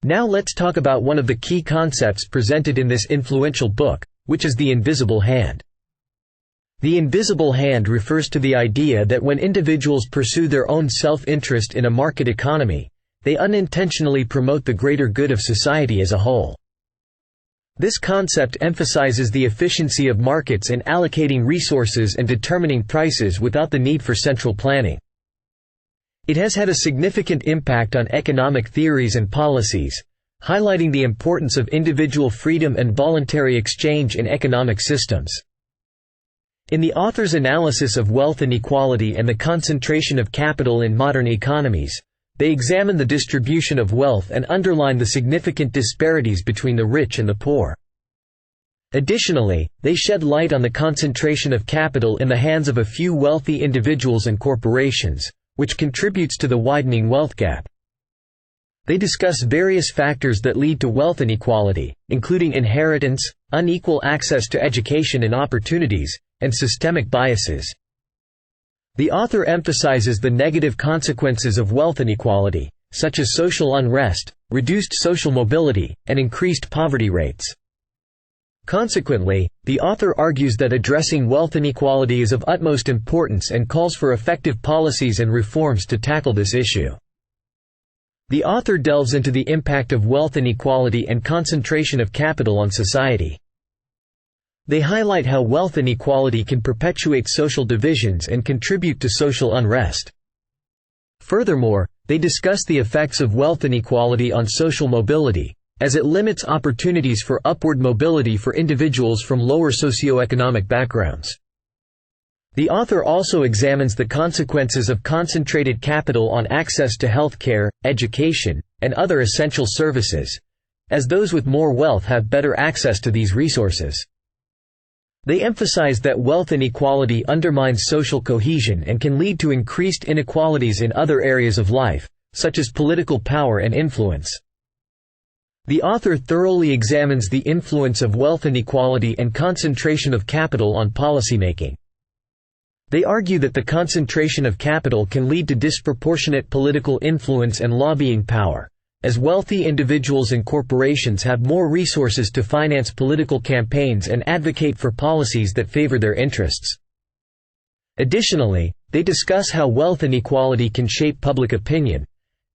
Now let's talk about one of the key concepts presented in this influential book, which is the invisible hand. The invisible hand refers to the idea that when individuals pursue their own self-interest in a market economy, they unintentionally promote the greater good of society as a whole. This concept emphasizes the efficiency of markets in allocating resources and determining prices without the need for central planning. It has had a significant impact on economic theories and policies, highlighting the importance of individual freedom and voluntary exchange in economic systems. In the author's analysis of wealth inequality and the concentration of capital in modern economies, they examine the distribution of wealth and underline the significant disparities between the rich and the poor. Additionally, they shed light on the concentration of capital in the hands of a few wealthy individuals and corporations, which contributes to the widening wealth gap. They discuss various factors that lead to wealth inequality, including inheritance, unequal access to education and opportunities, and systemic biases. The author emphasizes the negative consequences of wealth inequality, such as social unrest, reduced social mobility, and increased poverty rates. Consequently, the author argues that addressing wealth inequality is of utmost importance and calls for effective policies and reforms to tackle this issue. The author delves into the impact of wealth inequality and concentration of capital on society. They highlight how wealth inequality can perpetuate social divisions and contribute to social unrest. Furthermore, they discuss the effects of wealth inequality on social mobility, as it limits opportunities for upward mobility for individuals from lower socioeconomic backgrounds. The author also examines the consequences of concentrated capital on access to health care, education, and other essential services, as those with more wealth have better access to these resources. They emphasize that wealth inequality undermines social cohesion and can lead to increased inequalities in other areas of life, such as political power and influence. The author thoroughly examines the influence of wealth inequality and concentration of capital on policymaking. They argue that the concentration of capital can lead to disproportionate political influence and lobbying power, as wealthy individuals and corporations have more resources to finance political campaigns and advocate for policies that favor their interests. Additionally, they discuss how wealth inequality can shape public opinion,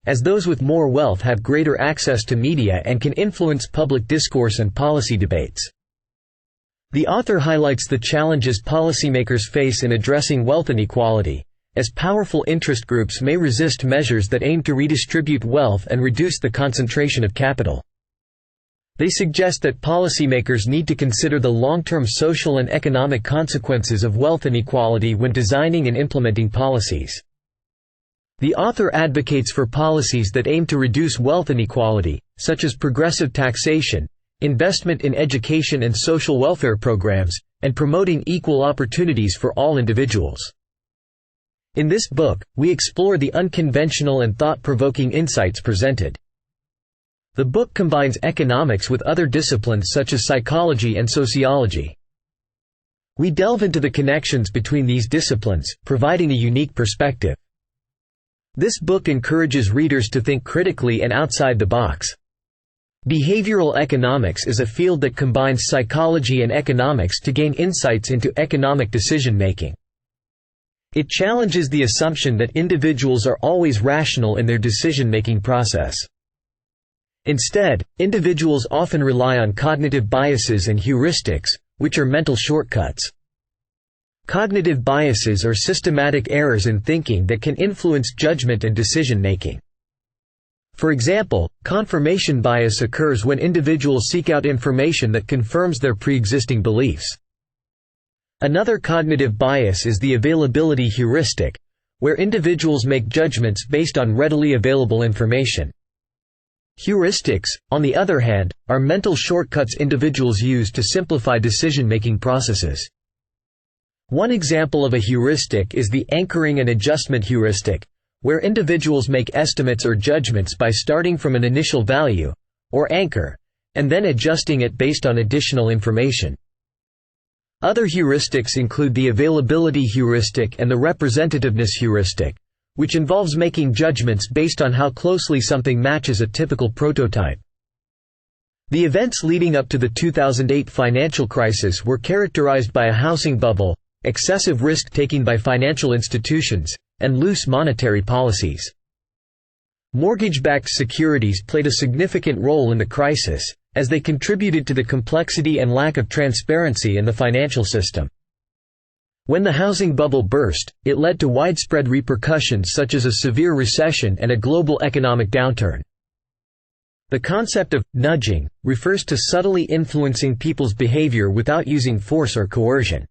as those with more wealth have greater access to media and can influence public discourse and policy debates. The author highlights the challenges policymakers face in addressing wealth inequality, as powerful interest groups may resist measures that aim to redistribute wealth and reduce the concentration of capital. They suggest that policymakers need to consider the long-term social and economic consequences of wealth inequality when designing and implementing policies. The author advocates for policies that aim to reduce wealth inequality, such as progressive taxation, investment in education and social welfare programs, and promoting equal opportunities for all individuals. In this book, we explore the unconventional and thought-provoking insights presented. The book combines economics with other disciplines such as psychology and sociology. We delve into the connections between these disciplines, providing a unique perspective. This book encourages readers to think critically and outside the box. Behavioral economics is a field that combines psychology and economics to gain insights into economic decision-making. It challenges the assumption that individuals are always rational in their decision-making process. Instead, individuals often rely on cognitive biases and heuristics, which are mental shortcuts. Cognitive biases are systematic errors in thinking that can influence judgment and decision-making. For example, confirmation bias occurs when individuals seek out information that confirms their pre-existing beliefs. Another cognitive bias is the availability heuristic, where individuals make judgments based on readily available information. Heuristics, on the other hand, are mental shortcuts individuals use to simplify decision-making processes. One example of a heuristic is the anchoring and adjustment heuristic, where individuals make estimates or judgments by starting from an initial value, or anchor, and then adjusting it based on additional information. Other heuristics include the availability heuristic and the representativeness heuristic, which involves making judgments based on how closely something matches a typical prototype. The events leading up to the 2008 financial crisis were characterized by a housing bubble, excessive risk-taking by financial institutions, and loose monetary policies. Mortgage-backed securities played a significant role in the crisis, as they contributed to the complexity and lack of transparency in the financial system. When the housing bubble burst, it led to widespread repercussions such as a severe recession and a global economic downturn. The concept of «nudging» refers to subtly influencing people's behavior without using force or coercion.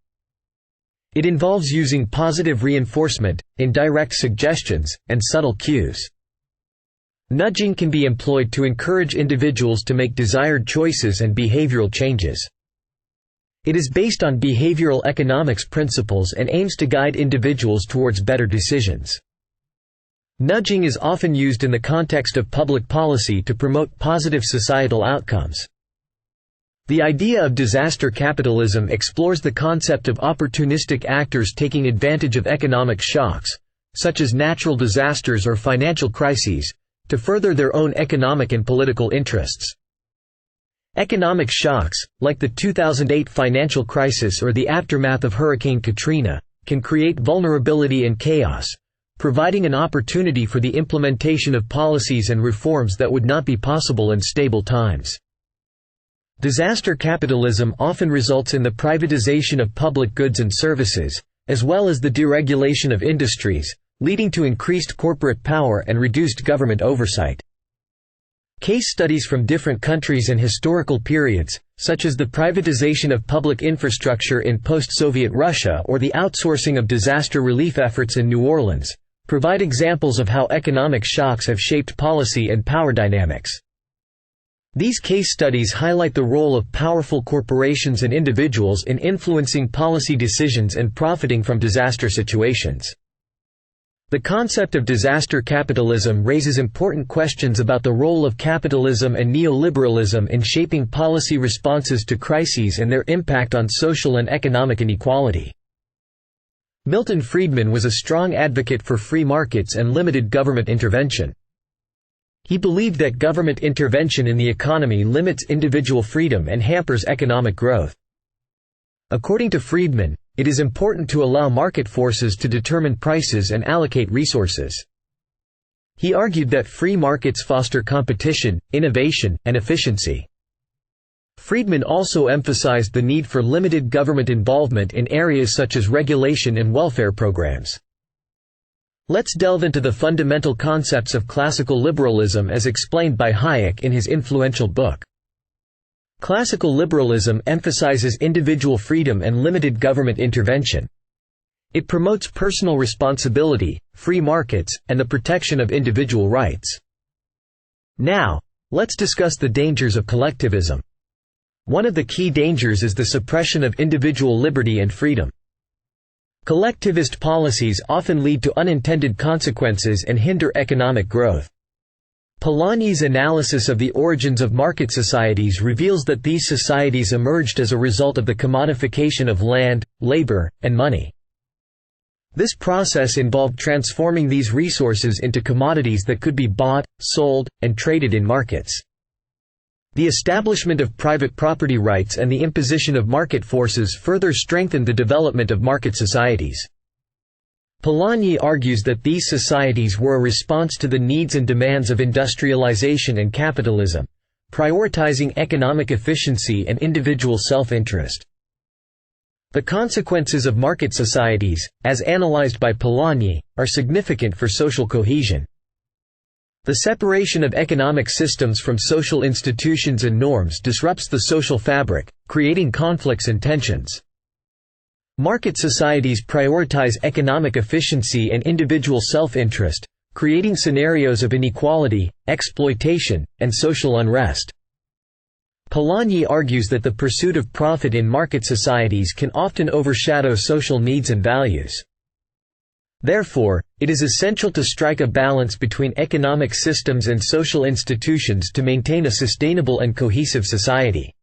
It involves using positive reinforcement, indirect suggestions, and subtle cues. Nudging can be employed to encourage individuals to make desired choices and behavioral changes. It is based on behavioral economics principles and aims to guide individuals towards better decisions. Nudging is often used in the context of public policy to promote positive societal outcomes. The idea of disaster capitalism explores the concept of opportunistic actors taking advantage of economic shocks, such as natural disasters or financial crises, to further their own economic and political interests. Economic shocks, like the 2008 financial crisis or the aftermath of Hurricane Katrina, can create vulnerability and chaos, providing an opportunity for the implementation of policies and reforms that would not be possible in stable times. Disaster capitalism often results in the privatization of public goods and services, as well as the deregulation of industries, leading to increased corporate power and reduced government oversight. Case studies from different countries and historical periods, such as the privatization of public infrastructure in post-Soviet Russia or the outsourcing of disaster relief efforts in New Orleans, provide examples of how economic shocks have shaped policy and power dynamics. These case studies highlight the role of powerful corporations and individuals in influencing policy decisions and profiting from disaster situations. The concept of disaster capitalism raises important questions about the role of capitalism and neoliberalism in shaping policy responses to crises and their impact on social and economic inequality. Milton Friedman was a strong advocate for free markets and limited government intervention. He believed that government intervention in the economy limits individual freedom and hampers economic growth. According to Friedman, it is important to allow market forces to determine prices and allocate resources. He argued that free markets foster competition, innovation, and efficiency. Friedman also emphasized the need for limited government involvement in areas such as regulation and welfare programs. Let's delve into the fundamental concepts of classical liberalism as explained by Hayek in his influential book. Classical liberalism emphasizes individual freedom and limited government intervention. It promotes personal responsibility, free markets, and the protection of individual rights. Now, let's discuss the dangers of collectivism. One of the key dangers is the suppression of individual liberty and freedom. Collectivist policies often lead to unintended consequences and hinder economic growth. Polanyi's analysis of the origins of market societies reveals that these societies emerged as a result of the commodification of land, labor, and money. This process involved transforming these resources into commodities that could be bought, sold, and traded in markets. The establishment of private property rights and the imposition of market forces further strengthened the development of market societies. Polanyi argues that these societies were a response to the needs and demands of industrialization and capitalism, prioritizing economic efficiency and individual self-interest. The consequences of market societies, as analyzed by Polanyi, are significant for social cohesion. The separation of economic systems from social institutions and norms disrupts the social fabric, creating conflicts and tensions. Market societies prioritize economic efficiency and individual self-interest, creating scenarios of inequality, exploitation, and social unrest. Polanyi argues that the pursuit of profit in market societies can often overshadow social needs and values. Therefore, it is essential to strike a balance between economic systems and social institutions to maintain a sustainable and cohesive society.